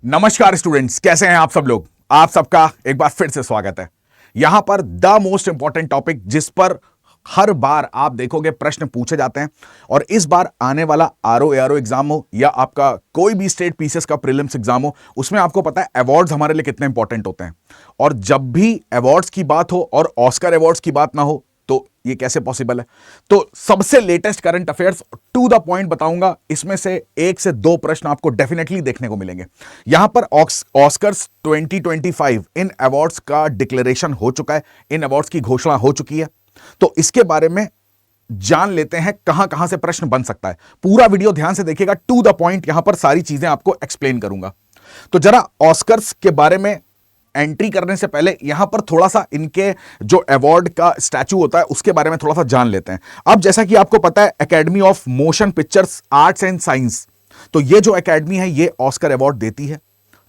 नमस्कार स्टूडेंट्स, कैसे हैं आप सब लोग। आप सबका एक बार फिर से स्वागत है यहां पर द मोस्ट इंपॉर्टेंट टॉपिक, जिस पर हर बार आप देखोगे प्रश्न पूछे जाते हैं। और इस बार आने वाला आरओ एआरओ एग्जाम हो या आपका कोई भी स्टेट पीसीएस का प्रीलिम्स एग्जाम हो, उसमें आपको पता है अवार्ड्स हमारे लिए कितने इंपॉर्टेंट होते हैं। और जब भी अवार्ड्स की बात हो और ऑस्कर अवार्ड्स की बात ना हो तो ये कैसे पॉसिबल है। तो सबसे latest current affairs to the point बताऊंगा। इसमें से 1 से 2 प्रश्न आपको डेफिनेटली देखने को मिलेंगे। यहां पर ऑस्कर्स 2025 इन अवार्ड्स का डिक्लेरेशन हो चुका है, इन अवार्ड्स की घोषणा हो चुकी है। तो इसके बारे में जान लेते हैं कहां कहां से प्रश्न बन सकता है। पूरा वीडियो ध्यान से देखिएगा, टू द पॉइंट यहां पर सारी चीजें आपको एक्सप्लेन करूंगा। तो जरा ऑस्कर्स के बारे में एंट्री करने से पहले यहां पर थोड़ा सा इनके जो अवार्ड का स्टैचू होता है उसके बारे में थोड़ा सा जान लेते हैं। अब जैसा कि आपको पता है academy of motion pictures arts and science, तो ये जो एकेडमी है ये ऑस्कर अवार्ड देती है।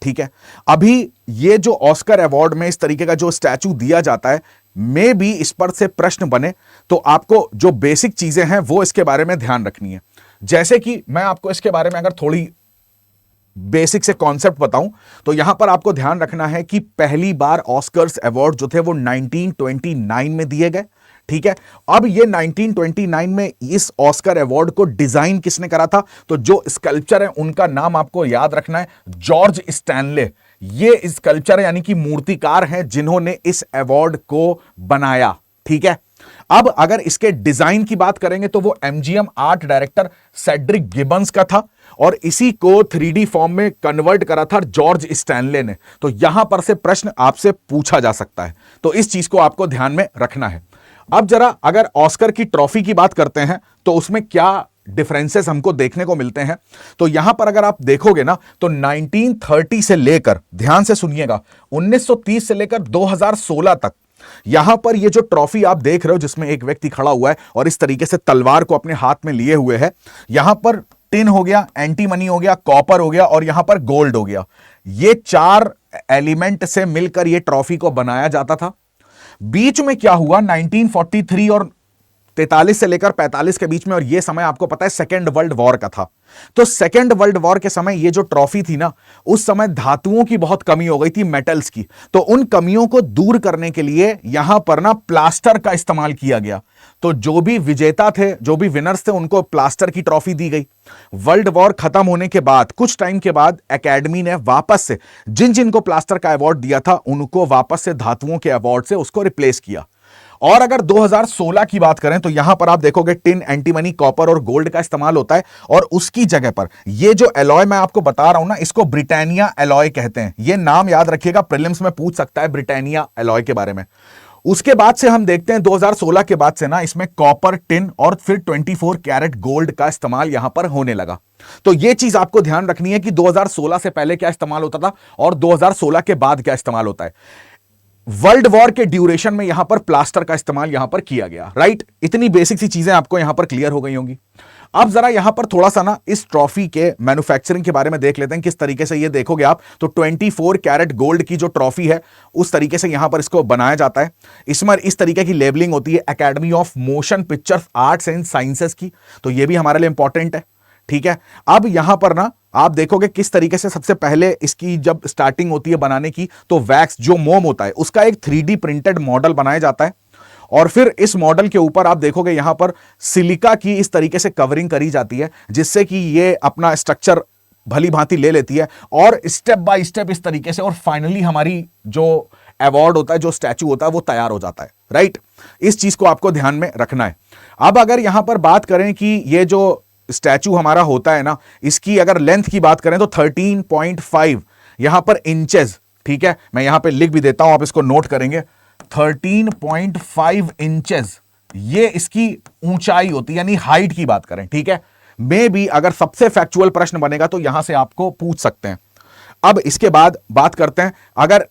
ठीक है, अभी ये जो ऑस्कर अवार्ड में इस तरीके का जो स्टैचू दिया जाता है, मे भी इस पर से प्रश्न बने, तो आपको जो बेसिक चीजें हैं वो इसके बारे में ध्यान रखनी है। जैसे कि मैं आपको इसके बारे में अगर थोड़ी बेसिक से कॉन्सेप्ट बताऊं तो यहां पर आपको ध्यान रखना है कि पहली बार ऑस्कर्स अवार्ड जो थे वो 1929 में दिए गए। ठीक है, अब ये 1929 में इस ऑस्कर अवार्ड को डिजाइन किसने करा था, तो जो स्कल्पचर है उनका नाम आपको याद रखना है, जॉर्ज स्टैनले। ये स्कल्पचर यानी कि मूर्तिकार हैं जिन्होंने इस अवार्ड को बनाया। ठीक है, अब अगर इसके डिजाइन की बात करेंगे तो वो MGM art director Cedric Gibbons का था और इसी को 3D फॉर्म में कन्वर्ट करा था जॉर्ज स्टैनले ने। तो यहां पर से प्रश्न आपसे पूछा जा सकता है, तो इस चीज को आपको ध्यान में रखना है। अब जरा अगर ऑस्कर की ट्रॉफी की बात करते हैं तो उसमें क्या डिफरेंसेस हमको देखने को मिलते हैं। तो यहां पर अगर आप देखोगे ना तो 1930 से लेकर, ध्यान से सुनिएगा, 1930 से लेकर 2016 तक यहां पर ये जो ट्रॉफी आप देख रहे हो जिसमें एक व्यक्ति खड़ा हुआ है और इस तरीके से तलवार को अपने हाथ में लिए हुए है, यहां पर टिन हो गया, एंटीमनी हो गया, कॉपर हो गया और यहां पर गोल्ड हो गया। ये 4 एलिमेंट से मिलकर ये ट्रॉफी को बनाया जाता था। बीच में क्या हुआ, 1943 और 43 से लेकर 45 के बीच में, और यह समय आपको पता है सेकेंड वर्ल्ड वॉर का था। तो सेकेंड वर्ल्ड वॉर के समय ये जो ट्रॉफी थी ना, उस समय धातुओं की बहुत कमी हो गई थी, मेटल्स की। तो उन कमियों को दूर करने के लिए यहां पर ना प्लास्टर का इस्तेमाल किया गया। तो जो भी विजेता थे, जो भी विनर्स थे, उनको प्लास्टर की ट्रॉफी दी गई। वर्ल्ड वॉर खत्म होने के बाद कुछ टाइम के बाद एकेडमी ने वापस से जिन जिन को प्लास्टर का अवार्ड दिया था उनको वापस से धातुओं के अवार्ड से उसको रिप्लेस किया। और अगर 2016 की बात करें तो यहां पर आप देखोगे टिन, एंटीमनी, कॉपर और गोल्ड का इस्तेमाल होता है और उसकी जगह पर ये जो एलॉय मैं आपको बता रहा हूं ना, इसको ब्रिटानिया एलॉय कहते हैं। ये नाम याद रखिएगा, प्रीलिम्स में पूछ सकता है ब्रिटानिया एलॉय के बारे में। उसके बाद से हम देखते हैं 2016 के बाद से ना इसमें कॉपर, टिन और फिर 24 कैरेट गोल्ड का इस्तेमाल यहां पर होने लगा। तो यह चीज आपको ध्यान रखनी है कि 2016 से पहले क्या इस्तेमाल होता था और 2016 के बाद क्या इस्तेमाल होता है। वर्ल्ड वॉर के ड्यूरेशन में यहां पर प्लास्टर का इस्तेमाल यहां पर किया गया। राइट, इतनी बेसिक सी चीजें आपको यहां पर क्लियर हो गई होंगी। अब जरा यहां पर थोड़ा सा ना इस ट्रॉफी के मैन्युफैक्चरिंग के बारे में देख लेते हैं। किस तरीके से ये देखोगे आप तो 24 कैरेट गोल्ड की जो ट्रॉफी है उस तरीके से यहां पर इसको बनाया जाता है। इसमें इस तरीके की लेबलिंग होती है academy of motion pictures arts and sciences की, तो ये भी हमारे लिए इंपॉर्टेंट है। ठीक है, अब यहां पर ना आप देखोगे किस तरीके से सबसे पहले इसकी जब स्टार्टिंग होती है बनाने की तो वैक्स जो मोम होता है उसका एक 3D प्रिंटेड मॉडल बनाया जाता है और फिर इस मॉडल के ऊपर आप देखोगे यहां पर सिलिका की इस तरीके से कवरिंग करी जाती है जिससे कि ये अपना स्ट्रक्चर भली भांति ले लेती है और स्टेप बाय स्टेप इस तरीके से, और फाइनली हमारी जो अवार्ड होता है, जो स्टैचू होता है वो तैयार हो जाता है। राइट, इस चीज को आपको ध्यान में रखना है। अब अगर यहां पर बात करें कि ये जो स्टैचू हमारा होता है ना, इसकी अगर लेंथ की बात करें तो 13.5 यहां पर इंचेस। ठीक है, मैं यहां पे लिख भी देता हूं, आप इसको नोट करेंगे, 13.5 इंचेस ये इसकी ऊंचाई होती है, यानी हाइट की बात करें। ठीक है, मे भी अगर सबसे फैक्चुअल प्रश्न बनेगा तो यहां से आपको पूछ सकते हैं। अब इसके बाद बात करते हैं, अगर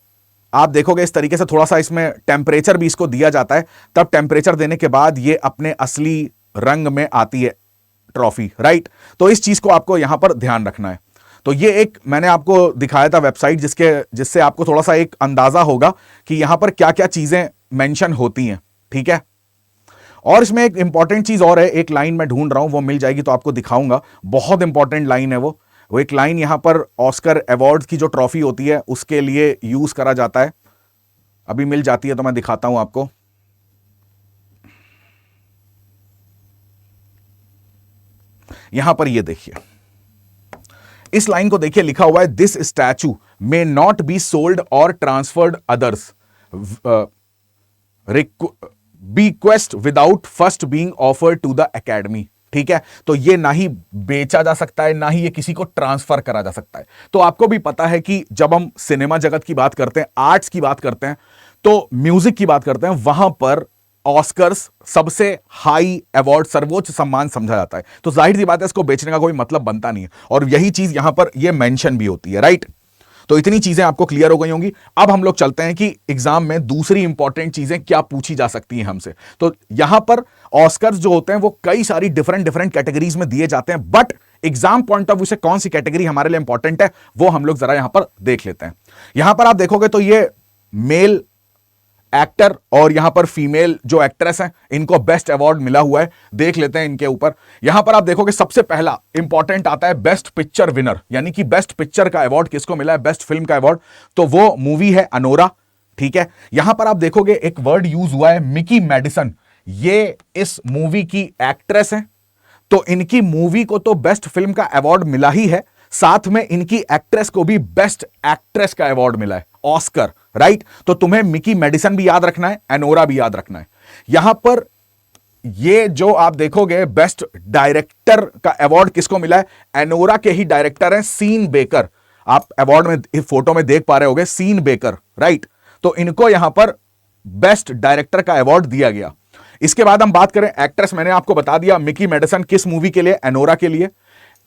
आप देखोगे इस तरीके से थोड़ा सा इसमें टेम्परेचर भी इसको दिया जाता है, तब टेम्परेचर देने के बाद ये अपने असली रंग में आती है ट्रॉफी। राइट, तो इस चीज को आपको यहां पर ध्यान रखना है। तो ये एक मैंने आपको दिखाया था वेबसाइट जिससे आपको थोड़ा सा एक अंदाजा होगा कि यहां पर क्या क्या चीजें मेंशन होती हैं। ठीक है, और इसमें एक इंपॉर्टेंट चीज और है, एक लाइन मैं ढूंढ रहा हूं, वो मिल जाएगी तो आपको दिखाऊंगा। बहुत इंपॉर्टेंट लाइन है वो। वो एक लाइन यहां पर ऑस्कर अवार्ड की जो ट्रॉफी होती है उसके लिए यूज करा जाता है। अभी मिल जाती है तो मैं दिखाता हूं आपको। यहां पर ये देखिए, इस लाइन को देखिए, लिखा हुआ है this statue may not be sold और transferred others request without first being offered to the academy. ठीक है, तो ये ना ही बेचा जा सकता है, ना ही ये किसी को ट्रांसफर करा जा सकता है। तो आपको भी पता है कि जब हम सिनेमा जगत की बात करते हैं, आर्ट्स की बात करते हैं, तो म्यूजिक की बात करते हैं, वहां पर ऑस्कर्स सबसे हाई अवार्ड, सर्वोच्च सम्मान समझा जाता है। तो जाहिर सी बात है इसको बेचने का कोई मतलब बनता नहीं है, और यही चीज यहां पर यह मेंशन भी होती है, राइट। तो इतनी चीजें आपको क्लियर हो गई होंगी। अब हम लोग चलते हैं कि एग्जाम में दूसरी इंपॉर्टेंट चीजें क्या पूछी जा सकती हैं हमसे। तो यहां पर ऑस्कर्स जो होते हैं वो कई सारी डिफरेंट कैटेगरीज में दिए जाते हैं, but exam point of view से कौन सी कैटेगरी हमारे लिए इंपॉर्टेंट है वो हम लोग जरा यहां पर देख लेते हैं। यहां पर आप देखोगे तो ये मेल एक्टर और यहां पर फीमेल जो एक्ट्रेस हैं, इनको बेस्ट अवार्ड मिला हुआ है। देख लेते हैं इनके ऊपर। यहां पर आप देखोगे सबसे पहला इंपॉर्टेंट आता है बेस्ट पिक्चर विनर, यानी कि बेस्ट पिक्चर का अवार्ड किसको मिला है, बेस्ट फिल्म का अवार्ड, तो वो मूवी है अनोरा। ठीक है, यहां पर आप देखोगे एक वर्ड यूज हुआ है मिकी मेडिसन, ये इस मूवी की एक्ट्रेस है, तो इनकी मूवी को तो बेस्ट फिल्म का अवार्ड मिला ही है, साथ में इनकी एक्ट्रेस को भी बेस्ट एक्ट्रेस का अवार्ड मिला है, ऑस्कर, राइट। तो तुम्हें मिकी मेडिसन भी याद रखना है, एनोरा भी याद रखना है। यहां पर ये जो आप देखोगे बेस्ट डायरेक्टर का अवार्ड किसको मिला है, एनोरा के ही डायरेक्टर हैं सीन बेकर। आप अवार्ड में फोटो में देख पा रहे होगे सीन बेकर, राइट। तो इनको यहां पर बेस्ट डायरेक्टर का अवार्ड दिया गया। इसके बाद हम बात करें एक्ट्रेस, मैंने आपको बता दिया मिकी मेडिसन किस मूवी के लिए, एनोरा के लिए।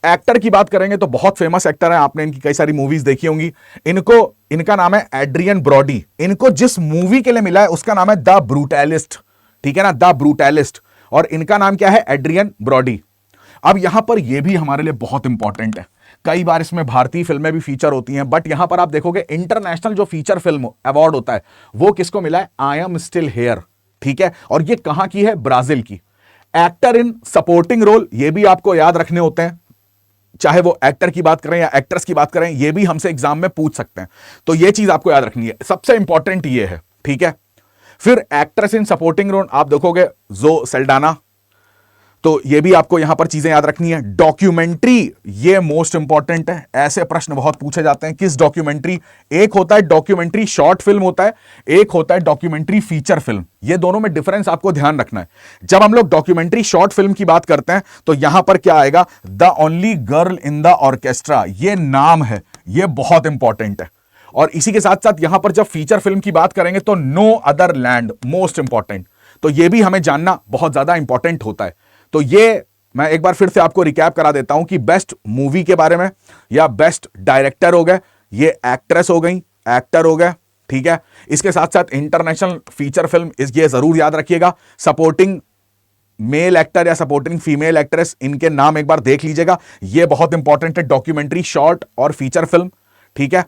एक्टर की बात करेंगे तो बहुत फेमस एक्टर है, आपने इनकी कई सारी मूवीज देखी होंगी। इनका नाम है एड्रियन ब्रॉडी। इनको जिस मूवी के लिए मिला है उसका नाम है द ब्रूटलिस्ट, ठीक है ना, द ब्रूटलिस्ट, और इनका नाम क्या है, एड्रियन ब्रॉडी। अब यहां पर यह भी हमारे लिए बहुत इंपॉर्टेंट है, कई बार इसमें भारतीय फिल्में भी फीचर होती हैं, बट यहां पर आप देखोगे इंटरनेशनल जो फीचर फिल्म अवार्ड होता है वो किसको मिला है, आई एम स्टिल हेयर। ठीक है, और ये कहां की है, ब्राजील की। एक्टर इन सपोर्टिंग रोल, ये भी आपको याद रखने होते हैं, चाहे वो एक्टर की बात करें या एक्ट्रेस की बात करें, ये भी हमसे एग्जाम में पूछ सकते हैं, तो ये चीज आपको याद रखनी है, सबसे इंपॉर्टेंट ये है। ठीक है, फिर एक्ट्रेस इन सपोर्टिंग रोल आप देखोगे जो सेल्डाना, तो ये भी आपको यहां पर चीजें याद रखनी है। डॉक्यूमेंट्री, ये मोस्ट इंपॉर्टेंट है, ऐसे प्रश्न बहुत पूछे जाते हैं, किस डॉक्यूमेंट्री, एक होता है डॉक्यूमेंट्री शॉर्ट फिल्म होता है, एक होता है डॉक्यूमेंट्री फीचर फिल्म, ये दोनों में डिफरेंस आपको ध्यान रखना है। जब हम लोग डॉक्यूमेंट्री शॉर्ट फिल्म की बात करते हैं तो यहां पर क्या आएगा, the only girl in the orchestra, ये नाम है, ये बहुत इंपॉर्टेंट है। और इसी के साथ साथ यहां पर जब फीचर फिल्म की बात करेंगे तो no other land, most important, तो ये भी हमें जानना बहुत ज्यादा इंपॉर्टेंट होता है। तो ये मैं एक बार फिर से आपको रिकैप करा देता हूं कि बेस्ट मूवी के बारे में, या बेस्ट डायरेक्टर हो गए, ये एक्ट्रेस हो गई, एक्टर हो गए, ठीक है। इसके साथ साथ इंटरनेशनल फीचर फिल्म, ये जरूर याद रखिएगा। सपोर्टिंग मेल एक्टर या सपोर्टिंग फीमेल एक्ट्रेस, इनके नाम एक बार देख लीजिएगा, ये बहुत इंपॉर्टेंट है, डॉक्यूमेंट्री शॉर्ट और फीचर फिल्म। ठीक है,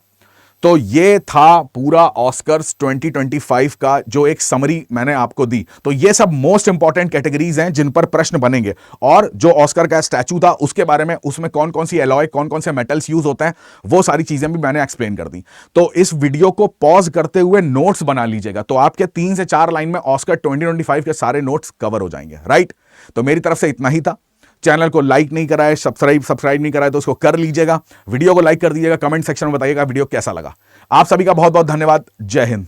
तो ये था पूरा ऑस्कर्स 2025 का जो एक समरी मैंने आपको दी। तो ये सब मोस्ट इंपॉर्टेंट कैटेगरीज हैं जिन पर प्रश्न बनेंगे, और जो ऑस्कर का स्टैचू था उसके बारे में, उसमें कौन कौन सी एलॉय, कौन कौन से मेटल्स यूज होते हैं, वो सारी चीजें भी मैंने एक्सप्लेन कर दी। तो इस वीडियो को पॉज करते हुए नोट्स बना लीजिएगा, तो आपके 3 से 4 लाइन में ऑस्कर 2025 के सारे नोट्स कवर हो जाएंगे, राइट। तो मेरी तरफ से इतना ही था। चैनल को लाइक नहीं करा है, सब्सक्राइब नहीं करा है तो उसको कर लीजिएगा। वीडियो को लाइक कर दीजिएगा, कमेंट सेक्शन में बताइएगा वीडियो कैसा लगा। आप सभी का बहुत बहुत धन्यवाद। जय हिंद।